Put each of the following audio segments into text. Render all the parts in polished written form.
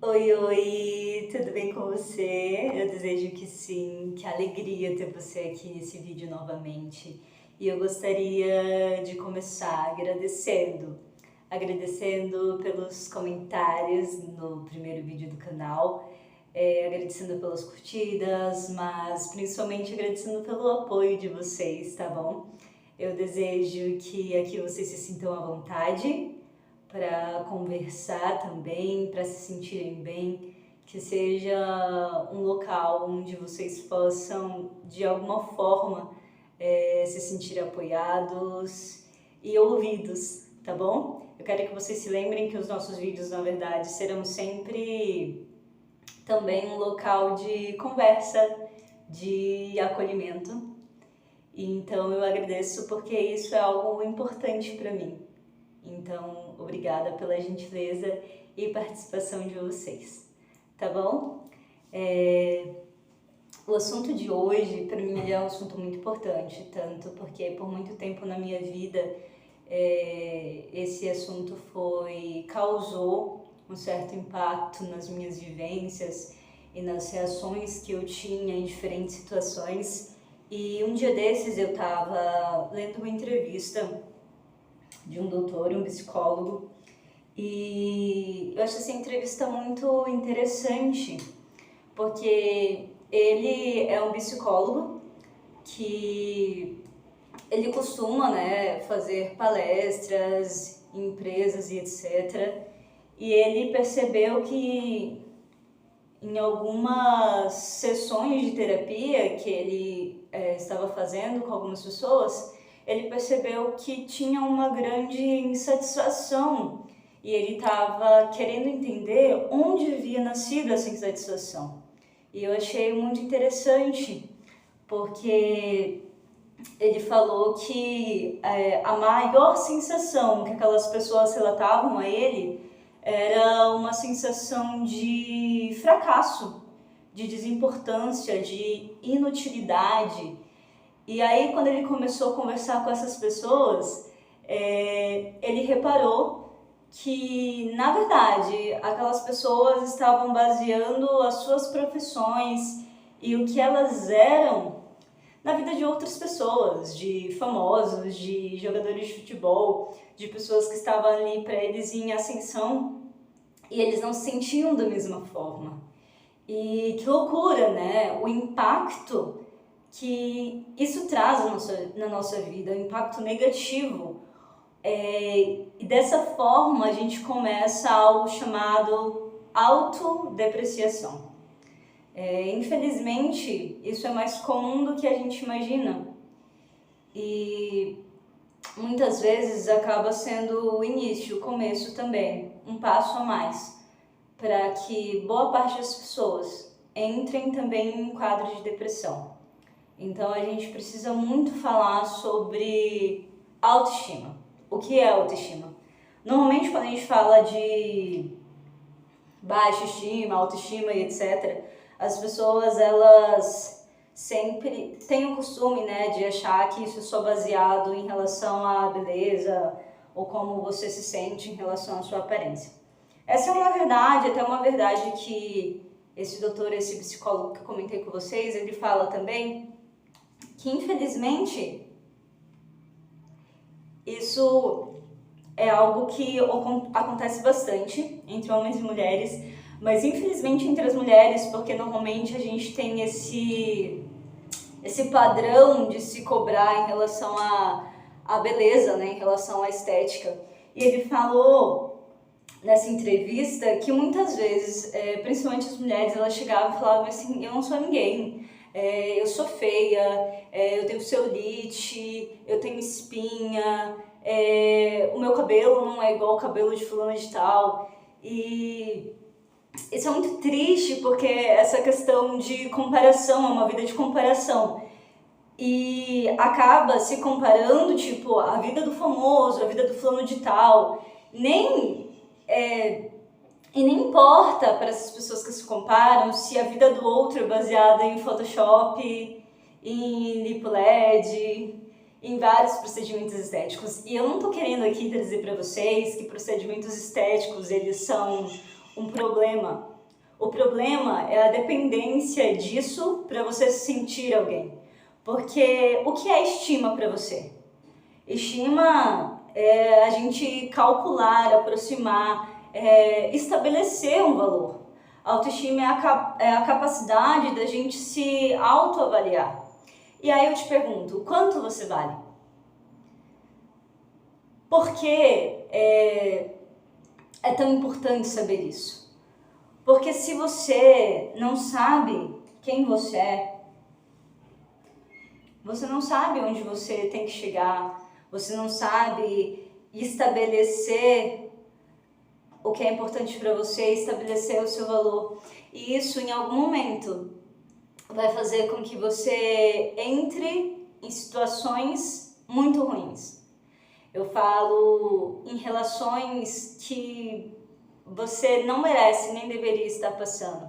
Oi, oi, tudo bem com você? Eu desejo que sim, que alegria ter você aqui nesse vídeo novamente. E eu gostaria de começar agradecendo pelos comentários no primeiro vídeo do canal, agradecendo pelas curtidas, mas principalmente agradecendo pelo apoio de vocês, tá bom? Eu desejo que aqui vocês se sintam à vontade para conversar também, para se sentirem bem, que seja um local onde vocês possam, de alguma forma, se sentir apoiados e ouvidos, tá bom? Eu quero que vocês se lembrem que os nossos vídeos, na verdade, serão sempre também um local de conversa, de acolhimento. Então eu agradeço porque isso é algo importante para mim. Então, obrigada pela gentileza e participação de vocês, tá bom? O assunto de hoje, para mim, é um assunto muito importante, tanto porque por muito tempo na minha vida esse assunto causou um certo impacto nas minhas vivências e nas reações que eu tinha em diferentes situações. E um dia desses eu estava lendo uma entrevista de um doutor, um psicólogo, e eu acho essa entrevista muito interessante, porque ele é um psicólogo que ele costuma, fazer palestras em empresas e etc. E ele percebeu que em algumas sessões de terapia que ele estava fazendo com algumas pessoas, ele percebeu que tinha uma grande insatisfação e ele estava querendo entender onde havia nascido essa insatisfação. E eu achei muito interessante, porque ele falou que a maior sensação que aquelas pessoas relatavam a ele era uma sensação de fracasso, de desimportância, de inutilidade. E aí, quando ele começou a conversar com essas pessoas, ele reparou que, na verdade, aquelas pessoas estavam baseando as suas profissões e o que elas eram na vida de outras pessoas, de famosos, de jogadores de futebol, de pessoas que estavam ali para eles em ascensão e eles não se sentiam da mesma forma. E que loucura, né? O impacto que isso traz na nossa vida, um impacto negativo. E dessa forma a gente começa algo chamado autodepreciação. Infelizmente, isso é mais comum do que a gente imagina. E muitas vezes acaba sendo o início, o começo também, um passo a mais, para que boa parte das pessoas entrem também em um quadro de depressão. Então a gente precisa muito falar sobre autoestima. O que é autoestima? Normalmente quando a gente fala de baixa estima, autoestima e etc., as pessoas elas sempre têm o costume, de achar que isso é só baseado em relação à beleza ou como você se sente em relação à sua aparência. Essa é uma verdade, até uma verdade que esse doutor, esse psicólogo que eu comentei com vocês, ele fala também que infelizmente isso é algo que acontece bastante entre homens e mulheres, mas infelizmente entre as mulheres, porque normalmente a gente tem esse padrão de se cobrar em relação à beleza, em relação à estética. E ele falou nessa entrevista que muitas vezes, principalmente as mulheres, elas chegavam e falavam assim: eu não sou ninguém, eu sou feia, eu tenho celulite, eu tenho espinha, o meu cabelo não é igual ao cabelo de fulano de tal. E isso é muito triste, porque essa questão de comparação é uma vida de comparação. E acaba se comparando, tipo, a vida do famoso, a vida do fulano de tal. E nem importa para essas pessoas que se comparam se a vida do outro é baseada em Photoshop, em lipo LED, em vários procedimentos estéticos. E eu não tô querendo aqui dizer para vocês que procedimentos estéticos eles são um problema. O problema é a dependência disso para você se sentir alguém. Porque o que é estima para você? Estima é a gente calcular, aproximar, estabelecer um valor. Autoestima é a capacidade da gente se autoavaliar. E aí eu te pergunto, quanto você vale? Por que é tão importante saber isso? Porque se você não sabe quem você é, você não sabe onde você tem que chegar, você não sabe estabelecer o que é importante para você, estabelecer o seu valor. E isso, em algum momento, vai fazer com que você entre em situações muito ruins. Eu falo em relações que você não merece nem deveria estar passando.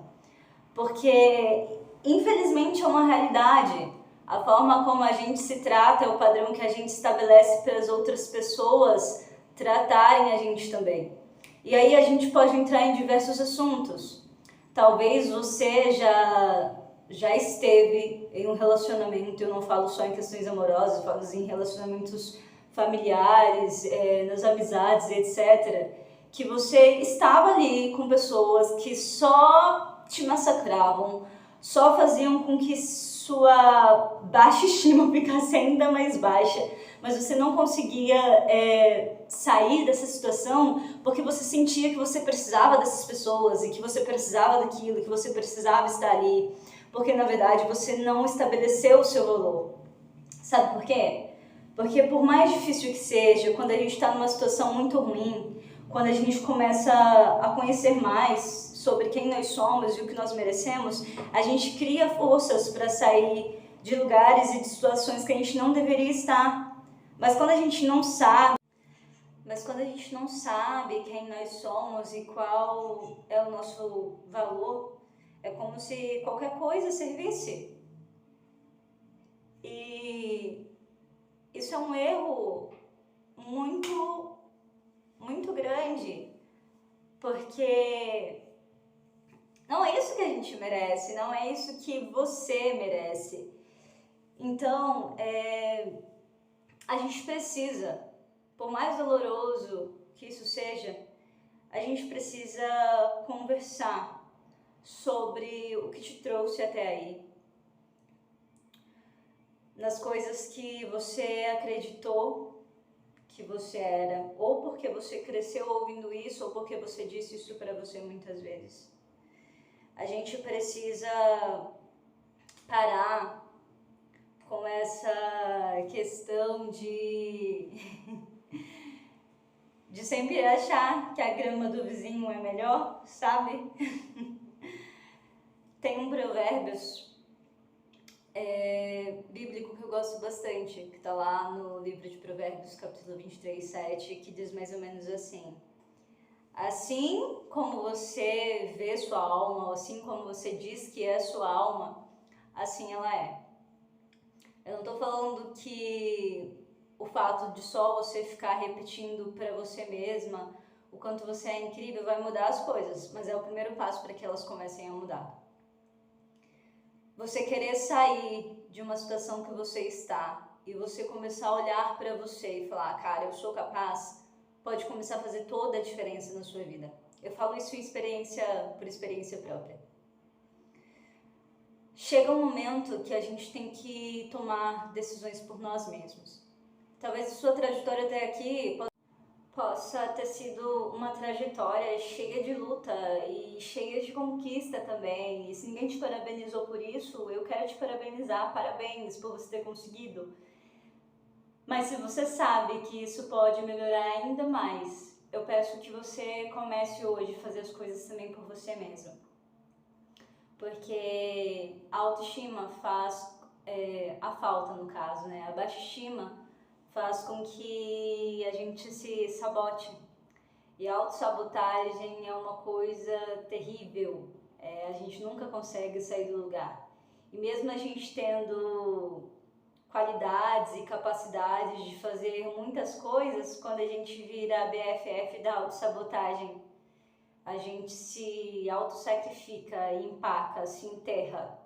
Porque, infelizmente, é uma realidade. A forma como a gente se trata é o padrão que a gente estabelece para as outras pessoas tratarem a gente também. E aí a gente pode entrar em diversos assuntos. Talvez você já esteve em um relacionamento, eu não falo só em questões amorosas, eu falo em relacionamentos familiares, nas amizades, etc., que você estava ali com pessoas que só te massacravam, só faziam com que sua baixa estima ficasse ainda mais baixa, mas você não conseguia sair dessa situação porque você sentia que você precisava dessas pessoas e que você precisava daquilo, que você precisava estar ali, porque na verdade você não estabeleceu o seu valor. Sabe por quê? Porque por mais difícil que seja, quando a gente está numa situação muito ruim, quando a gente começa a conhecer mais sobre quem nós somos e o que nós merecemos, a gente cria forças para sair de lugares e de situações que a gente não deveria estar. Mas quando a gente não sabe quem nós somos e qual é o nosso valor, é como se qualquer coisa servisse. E isso é um erro muito, muito grande, porque não é isso que a gente merece, não é isso que você merece. Então, a gente precisa, por mais doloroso que isso seja, a gente precisa conversar sobre o que te trouxe até aí, nas coisas que você acreditou que você era, ou porque você cresceu ouvindo isso, ou porque você disse isso para você muitas vezes. A gente precisa parar com essa questão de sempre achar que a grama do vizinho é melhor, sabe? Tem um Provérbios bíblico que eu gosto bastante, que está lá no livro de Provérbios, capítulo 23, 7, que diz mais ou menos assim: assim como você vê sua alma, ou assim como você diz que é sua alma, assim ela é. Eu não estou falando que o fato de só você ficar repetindo para você mesma o quanto você é incrível vai mudar as coisas, mas é o primeiro passo para que elas comecem a mudar. Você querer sair de uma situação que você está e você começar a olhar para você e falar, cara, eu sou capaz, pode começar a fazer toda a diferença na sua vida. Eu falo isso por experiência própria. Chega um momento que a gente tem que tomar decisões por nós mesmos. Talvez a sua trajetória até aqui possa ter sido uma trajetória cheia de luta e cheia de conquista também. E se ninguém te parabenizou por isso, eu quero te parabenizar. Parabéns por você ter conseguido. Mas se você sabe que isso pode melhorar ainda mais, eu peço que você comece hoje a fazer as coisas também por você mesmo. Porque a autoestima faz a falta, no caso, né? A baixa estima faz com que a gente se sabote. E a autossabotagem é uma coisa terrível. A gente nunca consegue sair do lugar. E mesmo a gente tendo qualidades e capacidades de fazer muitas coisas, quando a gente vira a BFF da autossabotagem, a gente se autossacrifica, empaca, se enterra.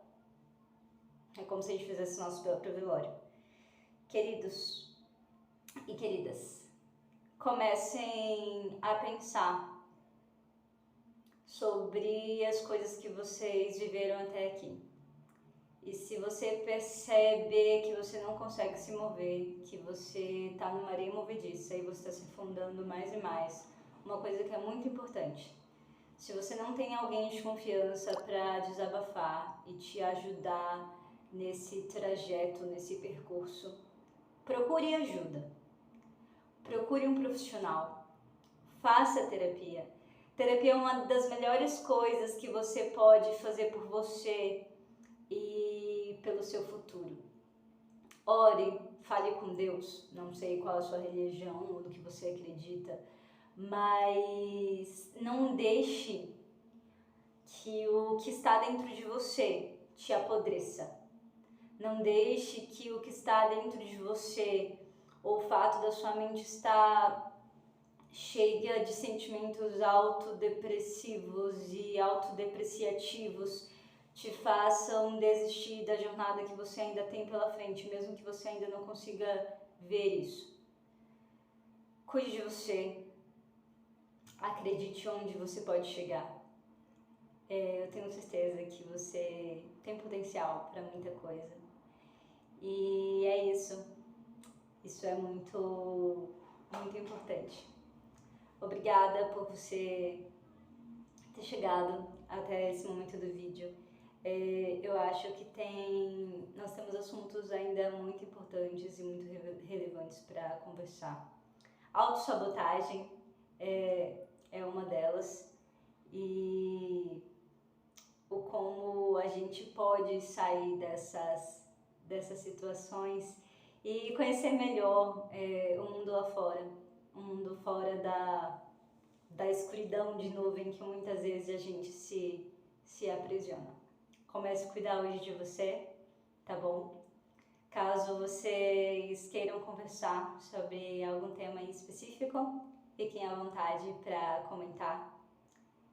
É como se a gente fizesse nosso próprio velório. Queridos e queridas, comecem a pensar sobre as coisas que vocês viveram até aqui. E se você percebe que você não consegue se mover, que você está numa areia movediça e você está se afundando mais e mais, uma coisa que é muito importante: se você não tem alguém de confiança para desabafar e te ajudar nesse trajeto, nesse percurso, procure ajuda. Procure um profissional. Faça terapia. Terapia é uma das melhores coisas que você pode fazer por você e pelo seu futuro. Ore, fale com Deus. Não sei qual a sua religião ou do que você acredita, mas não deixe que o que está dentro de você te apodreça. Não deixe que o que está dentro de você, ou o fato da sua mente estar cheia de sentimentos autodepressivos e autodepreciativos, te façam desistir da jornada que você ainda tem pela frente, mesmo que você ainda não consiga ver isso. Cuide de você. Acredite onde você pode chegar. Eu tenho certeza que você tem potencial para muita coisa. E é isso. Isso é muito, muito importante. Obrigada por você ter chegado até esse momento do vídeo. Eu acho que nós temos assuntos ainda muito importantes e muito relevantes para conversar. Autossabotagem é uma delas, e o como a gente pode sair dessas situações e conhecer melhor o mundo lá fora, o mundo fora da escuridão de nuvem que muitas vezes a gente se aprisiona. Comece a cuidar hoje de você, tá bom? Caso vocês queiram conversar sobre algum tema em específico, fiquem à vontade para comentar.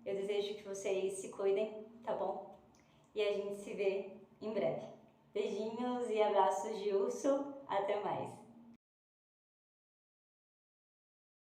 Eu desejo que vocês se cuidem, tá bom? E a gente se vê em breve. Beijinhos e abraços de urso. Até mais!